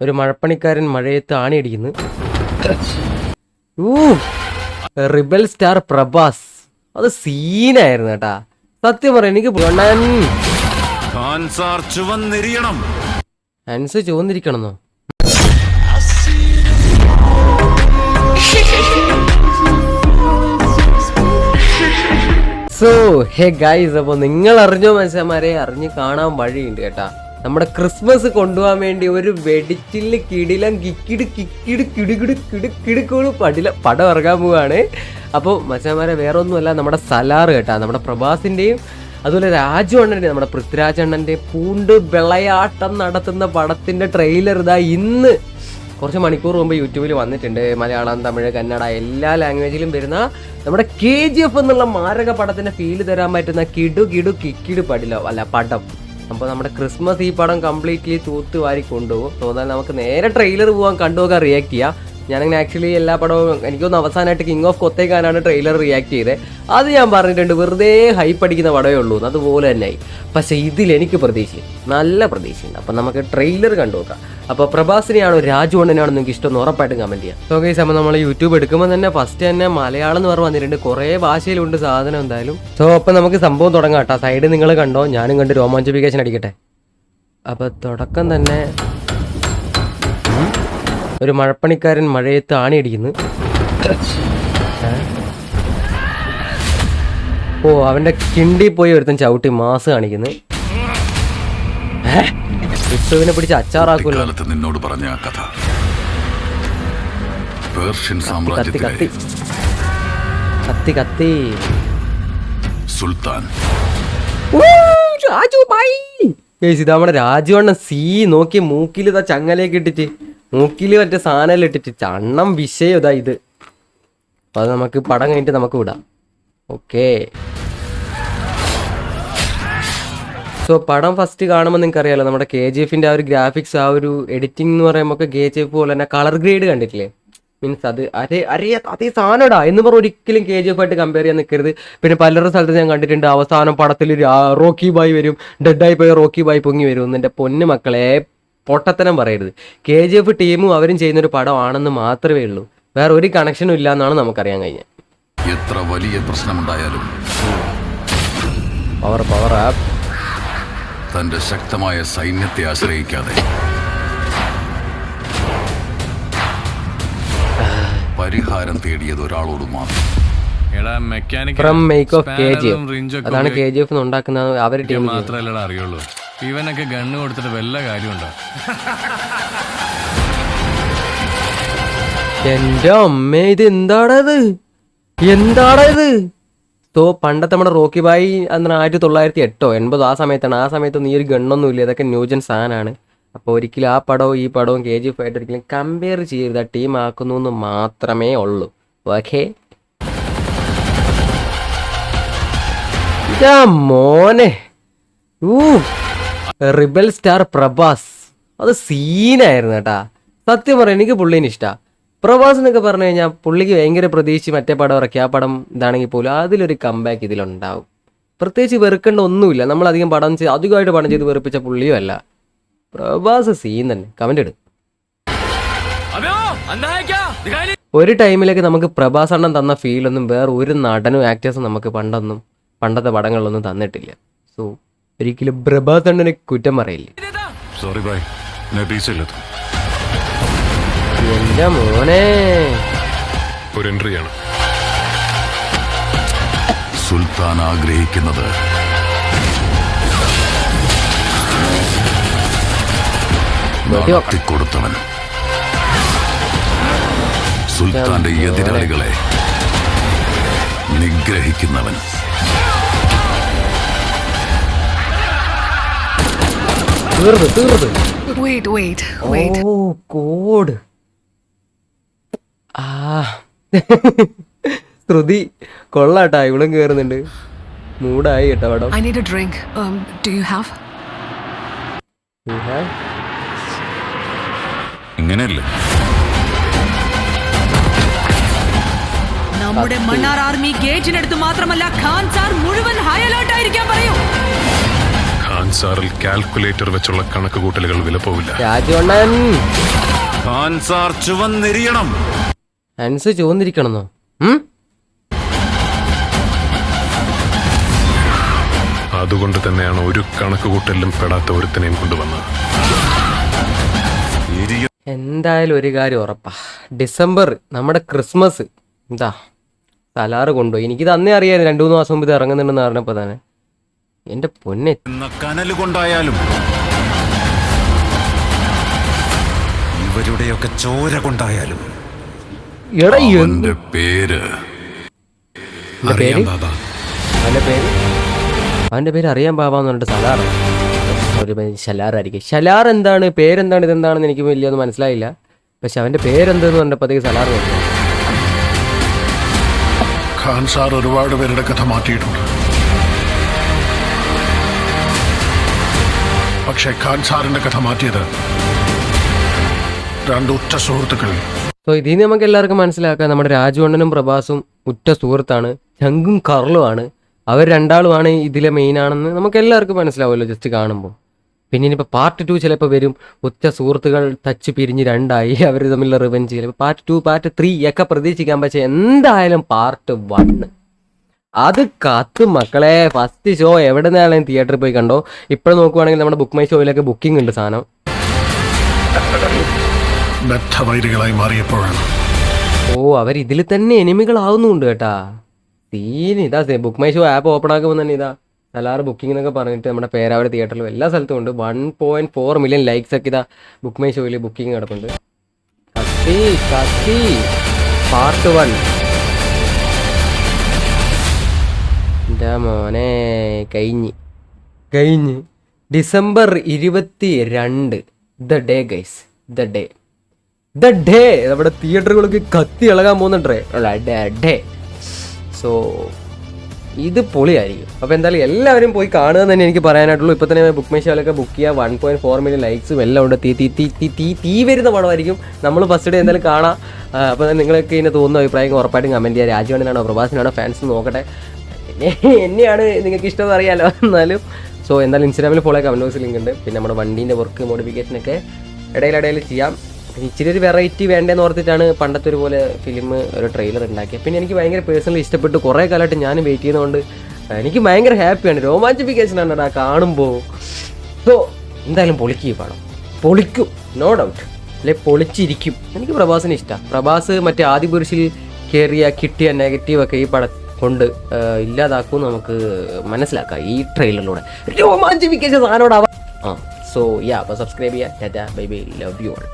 ഒരു മഴപ്പണിക്കാരൻ മഴയത്ത് ആണിയടിക്കുന്നു. Rebel star Prabhas, അത് സീനായിരുന്നു കേട്ടാ. സത്യം പറയാം, എനിക്ക് ഹൻസ് ചുവന്നിരിക്കണമെന്നോ? സോ ഹേ ഗൈസ്, അപ്പോൾ നിങ്ങൾ അറിഞ്ഞോ മനുഷ്യന്മാരെ, അറിഞ്ഞ് കാണാൻ വഴിയുണ്ട് കേട്ടാ. നമ്മുടെ ക്രിസ്മസ് കൊണ്ടുപോകാൻ വേണ്ടി ഒരു വെടിച്ചില് കിടിലം കിടുകിടുക്കിടുക്കിടുക്കിടുക്കിടുക്കോട് പടം ഇറങ്ങാൻ പോവുകയാണ്. അപ്പോൾ മനുഷ്യന്മാരെ വേറെ ഒന്നുമല്ല, നമ്മുടെ സലാർ കേട്ടാ, നമ്മുടെ പ്രഭാസിൻ്റെയും അതുപോലെ രാജു അണ്ണൻ്റെ, നമ്മുടെ പൃഥ്വിരാജ് അണ്ണൻ്റെ പൂണ്ട് വിളയാട്ടം നടത്തുന്ന പടത്തിൻ്റെ ട്രെയിലർ ഇതാ ഇന്ന് കുറച്ച് മണിക്കൂർ മുമ്പ് യൂട്യൂബിൽ വന്നിട്ടുണ്ട്. മലയാളം, തമിഴ്, കന്നഡ എല്ലാ ലാംഗ്വേജിലും വരുന്ന നമ്മുടെ KGF എന്നുള്ള മാരക പടത്തിൻ്റെ ഫീല് തരാൻ പറ്റുന്ന കിടു പടം. അപ്പോൾ നമ്മുടെ ക്രിസ്മസ് ഈ പടം കംപ്ലീറ്റ്ലി തൂത്ത് വാരി കൊണ്ടുപോകും. തോന്നാൽ നമുക്ക് നേരെ ട്രെയിലർ പോകാൻ കണ്ടുപോകാൻ റിയാക്ട് ചെയ്യാം. ഞാനങ്ങനെ ആക്ച്വലി എല്ലാ പടവും എനിക്കൊന്ന് അവസാനമായിട്ട് കിങ് ഓഫ് കൊത്തേക്കാനാണ് ട്രെയിലർ റിയാക്ട് ചെയ്തത്. അത് ഞാൻ പറഞ്ഞിട്ടുണ്ട്, വെറുതെ ഹൈപ്പ് അടിക്കുന്ന പടമേ ഉള്ളൂ, അതുപോലെ തന്നെ ആയി. പക്ഷേ ഇതിലെനിക്ക് പ്രതീക്ഷയുണ്ട്, നല്ല പ്രതീക്ഷയുണ്ട്. അപ്പം നമുക്ക് ട്രെയിലർ കണ്ടുനോക്കാം. അപ്പോൾ പ്രഭാസിനെയാണോ രാജു അണ്ണനാണോ നിങ്ങൾക്ക് ഇഷ്ടം ഉറപ്പായിട്ടും കമൻറ്റ് ചെയ്യാം. സോ ഗൈസ്, അപ്പോൾ നമ്മൾ യൂട്യൂബ് എടുക്കുമ്പോൾ തന്നെ ഫസ്റ്റ് തന്നെ മലയാളം എന്ന് പറഞ്ഞ് വന്നിട്ടുണ്ട്. കുറേ ഭാഷയിലുണ്ട് സാധനം എന്തായാലും. സോ അപ്പം നമുക്ക് സംഭവം തുടങ്ങാം കേട്ടോ. സൈഡ് നിങ്ങൾ കണ്ടോ, ഞാനും കണ്ട് രോമാഞ്ചിഫിക്കേഷൻ അടിക്കട്ടെ. അപ്പോൾ തുടക്കം തന്നെ ഒരു മഴപ്പണിക്കാരൻ മഴയത്ത് ആണിയടിക്കുന്നു. അവന്റെ കിണ്ടി പോയി ഒരുത്തൻ ചവിട്ടി മാസ് കാണിക്കുന്നു. വിഷ്ണുവിനെ പിടിച്ച് അച്ചാറാക്കുമല്ലോ. നിന്നോട് പറഞ്ഞ കഥ പേർഷ്യൻ സാമ്രാജ്യത്തിലെ കത്തി സുൽത്താൻ ഇത് നമ്മുടെ രാജുവണ്ണ സീ നോക്കി മൂക്കിൽ ഇതാ ചങ്ങലേക്ക് ഇട്ടിട്ട്, മൂക്കിൽ മറ്റേ സാധനം ഇട്ടിട്ട് ചണ്ണം വിഷയം ഇതാ ഇത്. അപ്പൊ അത് നമുക്ക് പടം കഴിഞ്ഞിട്ട് നമുക്ക് വിടാം. ഓക്കെ, സോ പടം ഫസ്റ്റ് കാണുമ്പോൾ നിങ്ങൾക്ക് അറിയാലോ, നമ്മുടെ KGF ആ ഒരു ഗ്രാഫിക്സ്, ആ ഒരു എഡിറ്റിംഗ് എന്ന് പറയുമ്പോൾ KGF പോലെ തന്നെ കളർ ഗ്രേഡ് കണ്ടിട്ടില്ലേ? മീൻസ് അത് അതേ സാധനടാ എന്ന് പറഞ്ഞ് ഒരിക്കലും KGF ആയിട്ട് കമ്പയർ ചെയ്യാൻ നിൽക്കരുത്. പിന്നെ പലരുടെ സ്ഥലത്ത് ഞാൻ കണ്ടിട്ടുണ്ട്, അവസാനം പടത്തിൽ റോക്കി ബായ് വരും, ഡെഡായി പോയ റോക്കി ബായ് പൊങ്ങി വരും. എൻ്റെ പൊന്നു മക്കളെ, പൊട്ടത്തനം പറയരുത്. KGF ടീമും അവരും ചെയ്യുന്നൊരു പടമാണെന്ന് മാത്രമേ ഉള്ളൂ, വേറെ ഒരു കണക്ഷനും ഇല്ല എന്നാണ് നമുക്കറിയാൻ കഴിഞ്ഞത്. എത്ര വലിയ പ്രശ്നമുണ്ടായാലും പവർ ആപ്പ് തന്റെ ശക്തമായ സൈന്യത്തെ ആശ്രയിക്കാതെ പരിഹാരം തേടിയത് ഒരാളോട് മാത്രം. ഫ്രം മേക്ക് ഓഫ് KGF, അതാണ് KGF ഉണ്ടാക്കുന്നത്. അവർ ടീം മാത്രമല്ലടാ അറിയുള്ളൂ. ഇവനൊക്കെ ഗണ്ണ് കൊടുത്തിട്ട് വല്ല കാര്യമുണ്ടോ? എന്റെ അമ്മ, ഇത് എന്താണത്? സോ പണ്ടത്തെ നമ്മുടെ റോക്കി ബായി അന്ന് 1908 1980 ആ സമയത്താണ്. ആ സമയത്തൊന്നും ഈ ഒരു ഗണ്ണൊന്നും ഇല്ല, ഇതൊക്കെ ന്യൂജൻ സാധനമാണ്. അപ്പോൾ ഒരിക്കലും ആ പടവും ഈ പടവും KGF ആയിട്ട് ഒരിക്കലും കമ്പയർ ചെയ്യരുത്. ടീം ആക്കുന്നു എന്ന് മാത്രമേ ഉള്ളൂ. ഓക്കെ മോനെ, റിബൽ സ്റ്റാർ പ്രഭാസ്, അത് സീനായിരുന്നു കേട്ടാ. സത്യം പറയാം, എനിക്ക് പുള്ളീനെ ഇഷ്ടമാണ്. പ്രഭാസ് എന്നൊക്കെ പറഞ്ഞു കഴിഞ്ഞാൽ പുള്ളിക്ക് ഭയങ്കര പ്രതീക്ഷിച്ച് മറ്റേ പടം ഇറക്കി, ആ പടം ഇതാണെങ്കിൽ പോലും അതിലൊരു കംബാക്ക് ഇതിലുണ്ടാവും. പ്രത്യേകിച്ച് വെറുക്കേണ്ട ഒന്നുമില്ല. നമ്മളധികം അധികമായിട്ട് പടം ചെയ്ത് വെറുപ്പിച്ച പുള്ളിയും അല്ല. പ്രഭാസ് സീൻ തന്നെ. കമന്റ് ഇടും. ഒരു ടൈമിലേക്ക് നമുക്ക് പ്രഭാസ് അണ്ണൻ തന്ന ഫീലൊന്നും വേറെ ഒരു നടനും ആക്ടേഴ്സും നമുക്ക് പണ്ടത്തെ പടങ്ങളിലൊന്നും തന്നിട്ടില്ല. സോ ഒരിക്കലും പ്രഭാസ് അണ്ണനെ കുറ്റം പറയില്ല. എന്റെ മോനെ, ഒരു എൻട്രിയാണ്. സുൽത്താൻ ആഗ്രഹിക്കുന്നത് കൊടുത്തവൻ, സുൽത്താന്റെ എതിരാളികളെ നിഗ്രഹിക്കുന്നവൻ. തീർന്നു. ഓ കോഡ്. ശ്രുതി കൊള്ളാട്ടാ, ഇവളും കേറുന്നുണ്ട്. മൂടായി കേട്ടോ പടം. I need a drink. Do you have? ഇങ്ങനെയല്ലേ നമ്മുടെ മണ്ണാർ ആർമി ഗേറ്റിനടുത്ത് മാത്രമല്ല ഖാൻ സാർ മുഴുവൻ ഹൈ അലേർട്ട് ആയിരിക്കാൻ പറയൂ. ഖാൻ സാറിൽ കാൽക്കുലേറ്റർ വെച്ചുള്ള കണക്ക് കൂട്ടലുകൾ വില പോവില്ല. രാജു അണ്ണൻ ഖാൻസാർ ചുവന്നെരിയണം. ഹൻസ് ചുവന്നിരിക്കണമെന്നോ? അതുകൊണ്ട് തന്നെയാണ് ഒരു കണക്കുകൂട്ടലിലും പെടാത്ത ഒരുത്തിനെയും കൊണ്ടുവന്നത്. എന്തായാലും ഒരു കാര്യം ഉറപ്പാ, ഡിസംബർ നമ്മുടെ ക്രിസ്മസ് എന്താ സലാറ് കൊണ്ടുപോയി. എനിക്കിത് അന്നേ അറിയാം, 2-3 മാസം മുമ്പ് ഇത് ഇറങ്ങുന്നുണ്ടെന്ന് പറഞ്ഞപ്പോൾ തന്നെ. എൻ്റെ പൊന്നെ, കനല് കൊണ്ടായാലും ഇവരുടെയൊക്കെ ചോര കൊണ്ടായാലും എടാ അവന്റെ പേര് അവൻ്റെ പേര് അറിയാൻ പാവാന്ന് പറഞ്ഞിട്ട് സലാർ. ഒരു ഷലാറായിരിക്കും. ഷലാർ എന്താണ്, പേരെന്താണ്, ഇതെന്താണെന്ന് എനിക്ക് വലിയൊന്നും മനസ്സിലായില്ല. പക്ഷെ അവൻ്റെ പേരെന്തെന്ന് പറഞ്ഞപ്പോഴത്തേക്ക് സലാർ നോക്കി. ഖാൻ സാർ ഒരുപാട് പേരുടെ കഥ മാറ്റിയിട്ടുണ്ട്. പക്ഷേ ഖാൻ സാറിന്റെ കഥ മാറ്റിയത് 2 ഉറ്റ സുഹൃത്തുക്കൾ. സോ ഇതിൽ നിന്ന് നമുക്ക് എല്ലാവർക്കും മനസ്സിലാക്കാം, നമ്മുടെ രാജുവണ്ണനും പ്രഭാസും ഉറ്റ സുഹൃത്താണ്, ചങ്കും കർളുമാണ്. അവർ രണ്ടാളുമാണ് ഇതിലെ മെയിനാണെന്ന് നമുക്ക് എല്ലാവർക്കും മനസ്സിലാവുമല്ലോ ജസ്റ്റ് കാണുമ്പോൾ. പിന്നെ ഇനിയിപ്പോൾ പാർട്ട് 2 ചിലപ്പോൾ വരും. ഉറ്റ സുഹൃത്തുക്കൾ തച്ച് പിരിഞ്ഞ് 2ആയി, അവർ തമ്മിലുള്ള റിവെഞ്ച്. ചിലപ്പോൾ പാർട്ട് 2, പാർട്ട് 3 ഒക്കെ പ്രതീക്ഷിക്കാം. പക്ഷേ എന്തായാലും പാർട്ട് 1 അത് കത്ത് മക്കളെ. ഫസ്റ്റ് ഷോ എവിടെ നിന്നാലും തിയേറ്ററിൽ പോയി കണ്ടോ. ഇപ്പോൾ നോക്കുവാണെങ്കിൽ നമ്മുടെ ബുക്ക് മൈ ഷോയിലൊക്കെ ബുക്കിംഗ് ഉണ്ട് സാധനം. ബദ്ധവൈരികളായി മാറിയപ്പോഴാണ് അവർ ഇതിൽ തന്നെ എനിമികളാവുന്നുണ്ട് കേട്ടാ. സീൻ ഇതാ, book my show app open ആക്കുമ്പോൾ തന്നെ ഇതാ സലാർ ബുക്കിംഗ് എന്നൊക്കെ പറഞ്ഞിട്ട് നമ്മുടെ പേരാവൂർ തിയേറ്ററിലും എല്ലാ സ്ഥലത്തും ഉണ്ട്. 1.4 മില്യൺ ലൈക്സ് ഒക്കെ ഇതാ ബുക്ക് മൈ ഷോയിൽ ബുക്കിംഗ് കിടപ്പുണ്ട്. കത്തി പാർട്ട് 1 എൻ്റെ മോനെ കഴിഞ്ഞ് December 22 the day guys, the day നമ്മുടെ തിയേറ്ററുകളൊക്കെ കത്തി ഇളകാൻ പോകുന്നുണ്ടേ ഡേ. സോ ഇത് പൊളിയായിരിക്കും. അപ്പോൾ എന്തായാലും എല്ലാവരും പോയി കാണുക തന്നെ എനിക്ക് പറയാനായിട്ടുള്ളൂ. ഇപ്പോൾ തന്നെ ബുക്ക് മൈ ഷോയിലൊക്കെ ബുക്ക് ചെയ്യുക. 1.4 മില്യൺ ലൈക്സും എല്ലാം ഉണ്ട്. തീ വരുന്ന പടമായിരിക്കും. നമ്മൾ ഫസ്റ്റ് ഡേ എന്തായാലും കാണാം. അപ്പോൾ നിങ്ങളൊക്കെ ഇതിനെ തോന്നുന്ന അഭിപ്രായം ഉറപ്പായിട്ടും കമൻറ്റ് ചെയ്യുക. രാജുവണ്ണനാണോ പ്രഭാസിനാണോ ഫാൻസ് നോക്കട്ടെ. എന്നെയാണ് നിങ്ങൾക്ക് ഇഷ്ടം അറിയാലോ. എന്നാലും സോ എന്തായാലും ഇൻസ്റ്റാഗ്രാമിൽ ഫോളോ കമൻറ്റ് ബോക്സിൽ ലിങ്ക് ഉണ്ട്. പിന്നെ നമ്മുടെ വണ്ടീൻ്റെ വർക്ക് മോഡിഫിക്കേഷനൊക്കെ ഇടയിൽ ചെയ്യാം. ഇച്ചിരി ഒരു വെറൈറ്റി വേണ്ടതെന്ന് ഓർത്തിട്ടാണ് പണ്ടത്തെ ഒരു പോലെ ഫിലിം ഒരു ട്രെയിലർ ഉണ്ടാക്കിയത്. പിന്നെ എനിക്ക് ഭയങ്കര പേഴ്സണലി ഇഷ്ടപ്പെട്ടു. കുറേ കാലമായിട്ട് ഞാനും വെയിറ്റ് ചെയ്യുന്നതുകൊണ്ട് എനിക്ക് ഭയങ്കര ഹാപ്പിയാണ്. രോമാഞ്ചിഫിക്കേഷനാണ് കാണുമ്പോൾ. സോ എന്തായാലും പൊളിക്കും ഈ പടം, പൊളിക്കും നോ ഡൗട്ട്, അല്ലെ പൊളിച്ചിരിക്കും. എനിക്ക് പ്രഭാസിന് ഇഷ്ടമാണ്. പ്രഭാസ് മറ്റേ ആദിപുരുഷിൽ കിട്ടിയ നെഗറ്റീവൊക്കെ ഈ പടം കൊണ്ട് ഇല്ലാതാക്കും നമുക്ക് മനസ്സിലാക്കാം ഈ ട്രെയിലറിലൂടെ. രോമാഞ്ചിഫിക്കേഷൻ സാധനോടാവാം. സോ അപ്പോൾ സബ്സ്ക്രൈബ് ചെയ്യുക. Tata bye bye, love you all.